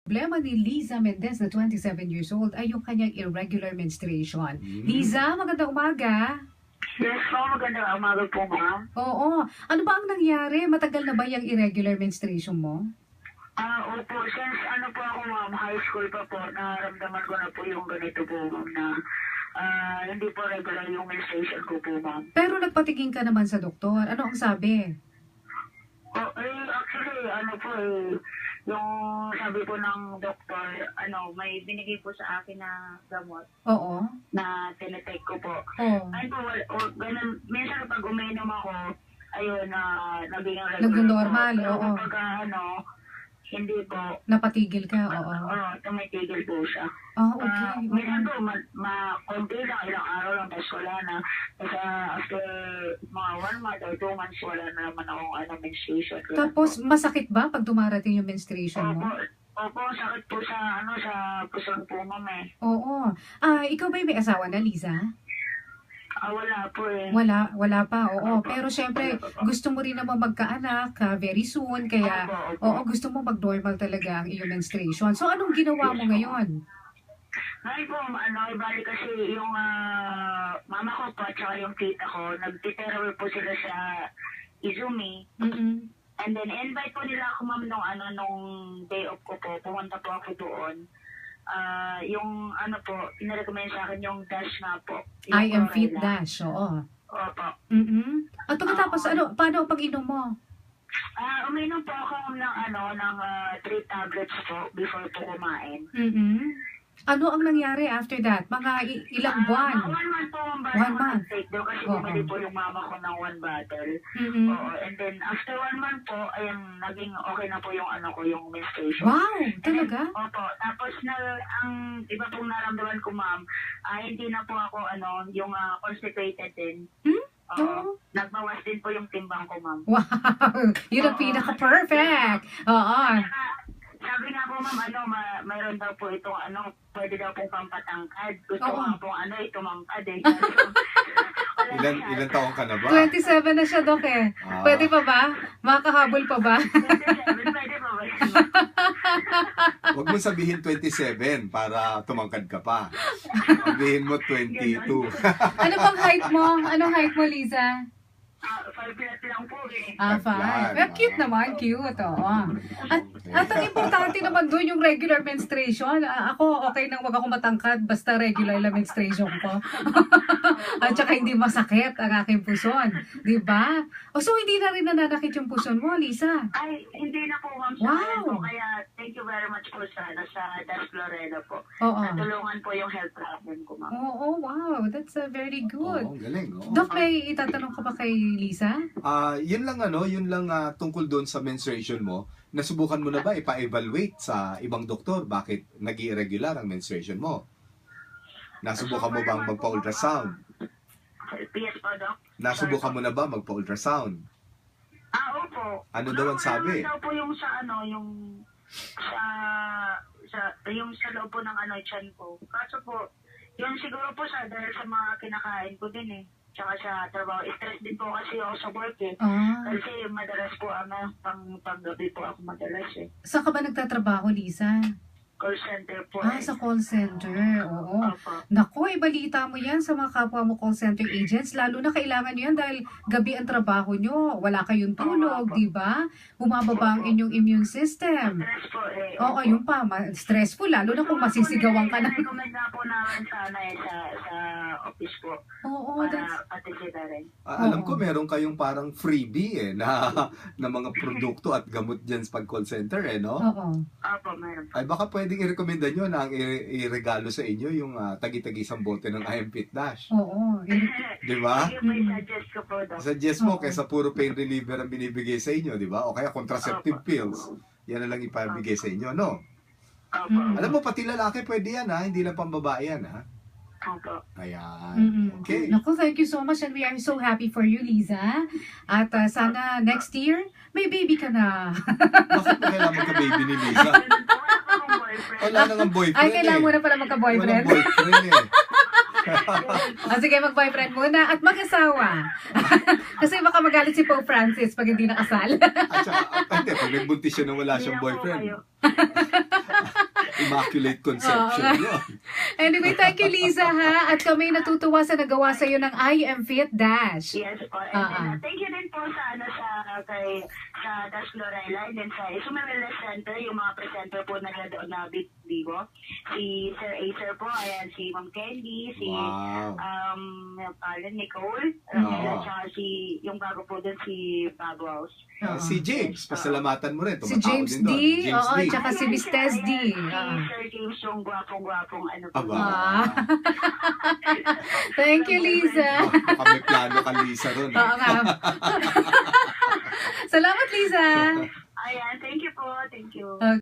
Problema ni Liza Mendez na 27 years old ay yung kanyang irregular menstruation. Liza, magandang umaga. Yes po, magandang umaga po, ma'am. Oo. Ano ba ang nangyari? Matagal na ba yung irregular menstruation mo? Opo, since ano po ako, ma'am, high school pa po, naramdaman ko na po yung ganito po, ma'am, na hindi po regular yung menstruation ko po, ma'am. Pero nagpatingin ka naman sa doktor. Ano ang sabi? Actually, ano po yung sabi po ng doktor, may binigay po sa akin na gamot Oo. na tinetake ko po. Oo. Ayun po, ganun, minsan pag uminom ako, ayun, naging regular Naging normal, po. Pero oo. kapag hindi po, Napatigil ka? Oo. tumitigil po siya. Okay. Minsan po, konti lang, ilang araw lang, tapos wala na. Kasi after mga 1 month or 2 months, wala na naman akong menstruation. Tapos, masakit ba pag dumarating yung menstruation mo? Opo, sakit po sa puson po, ma'am eh. Oo. Ikaw ba may asawa na, Liza? Wala po eh. Wala pa, oo. Pero syempre, gusto mo rin naman magkaanak very soon, kaya gusto mo mag-normal talaga ang iyong menstruation. So, anong ginawa mo ngayon? Ngayon po, bali kasi yung mama ko po at saka yung tita ko, nag-titerawer po sila sa Izumi. And then, invite po nila ako, ma'am, nung day off ko po. Pumunta po ako doon. Yung pinarecommend sa akin yung dash nga po. I am fit dash, oo. Opo. At pagkatapos, paano pag-inom mo? Uminom po ako ng 3 tablets po before po kumain. Ano ang nangyari after that? Mga ilang buwan? 1 month po ang 1 month. take daw kasi bumili po yung mama ko ng 1 bottle. Oo, and then after 1 month po, ayun, naging okay na po yung yung menstruation. Wow, talaga? Opo, tapos ang iba pong naramdaman ko, ma'am, hindi na po ako yung constipated din. Oo. Nagbawas din po yung timbang ko, ma'am. Wow, yun ang pinaka-perfect. Oo. Sabi nga po, ma'am, mayroon daw po itong pwede daw pong pampatangkad. Gusto ko nga po tumangkad eh. Ilan taong ka na ba? 27 na siya, Dok eh. Pwede pa ba? Makahabol pa ba? 27, pwede pa ba? Huwag mo sabihin 27 para tumangkad ka pa. Sabihin mo 22. Ano bang height mo? Anong height mo, Liza? 5 lang po eh. 5. Well, cute naman, cute. Oo. At ang importante naman doon yung regular menstruation. Ako, okay nang wag ako matangkad, basta regular lang menstruation ko. At saka hindi masakit ang aking puson. Diba? So, hindi na rin nananakit yung puson mo, Liza? Ay, hindi na po, ma'am. Wow. Po. Kaya, thank you very much po sa Das Florida po. Oo. Natulungan po yung health problem ko, ma'am. Oo, wow. That's very good. Oo, galing. Oo. Dok, may itatanong ka ba kay Liza? Yun lang tungkol doon sa menstruation mo. Nasubukan mo na ba ipa-evaluate sa ibang doktor bakit nag-irregular ang menstruation mo? Nasubukan mo bang magpa-ultrasound? Yes po, Doc. Nasubukan mo na ba magpa-ultrasound? Opo. Ano daw ang sabi? Ano daw po yung yung sa loob po ng tiyan ko. Kaso po, yun siguro po dahil sa mga kinakain ko din eh. Tsaka sa trabaho. Stress din po kasi ako sa work eh. Kasi madalas po panggabi po ako madalas eh. Saan ka ba nagtatrabaho, Liza? Call center po Sa call center. Oo. Opo. Naku, ibalita mo yan sa mga kapwa mo call center agents. Lalo na kailangan nyo yan dahil gabi ang trabaho nyo. Wala kayong tulog, di ba? Bumababa ang inyong immune system. Stress po eh. Oo, yun pa. Stressful, lalo na kung masisigawan ka na. Recommend na po namin sana sa office po. Oo, Para patisita rin. Alam ko meron kayong parang freebie na mga produkto at gamot dyan sa pag-call center no? Oo. Opo, meron po. Ay baka pwedeng i-recommenda nyo na ang i-regalo sa inyo yung tagi-tagi isang bote ng I Am Fit Dash. Oo. Di ba? Yung may suggest ko po, Doc. Suggest mo kaysa puro pain reliever ang binibigay sa inyo, di ba? O kaya contraceptive pills. Yan na lang ipabigay sa inyo, no? Opo. Alam mo, pati lalaki pwede yan, ha? Hindi lang pambabae yan, ha? Opo. Ayan. Okay. Naku, thank you so much and we are so happy for you, Liza. At sana next year, may baby ka na. Bakit mo kailangan magka-baby ni Lisa? Wala nang boyfriend Ay, kailangan mo na pala magka-boyfriend. Walang boyfriend eh. Sige, mag-boyfriend muna at mag-asawa. Kasi baka magalit si Pope Francis pag hindi nakasal. At saka, hindi, pag nagbuntis siya nang wala siyang boyfriend. Immaculate conception Oo. yun. Anyway, thank you, Liza, ha? At kami natutuwa sa nagawa sa'yo ng I Am Fit Dash. Yes po. And then, thank you din po sa Das Lorella and then sa Izumi Wellness Center, yung mga presenter po na doon na Bigo. Si Sir Acer po, ayan, si Ma'am Candy, si Wow. Nicole, Oo. at saka yung bago po doon si Bob House. Si James, pasalamatan mo rin. Si Tumatao James din D. doon. James Oo, D. tsaka si Miss Tess D. Si Sir James yung gwapong-gwapong ano po. Aba. Thank you, Liza. Baka may plano ka, Lisa, ron. Oo nga. Salamat, Liza. Ayan, thank you po. Thank you.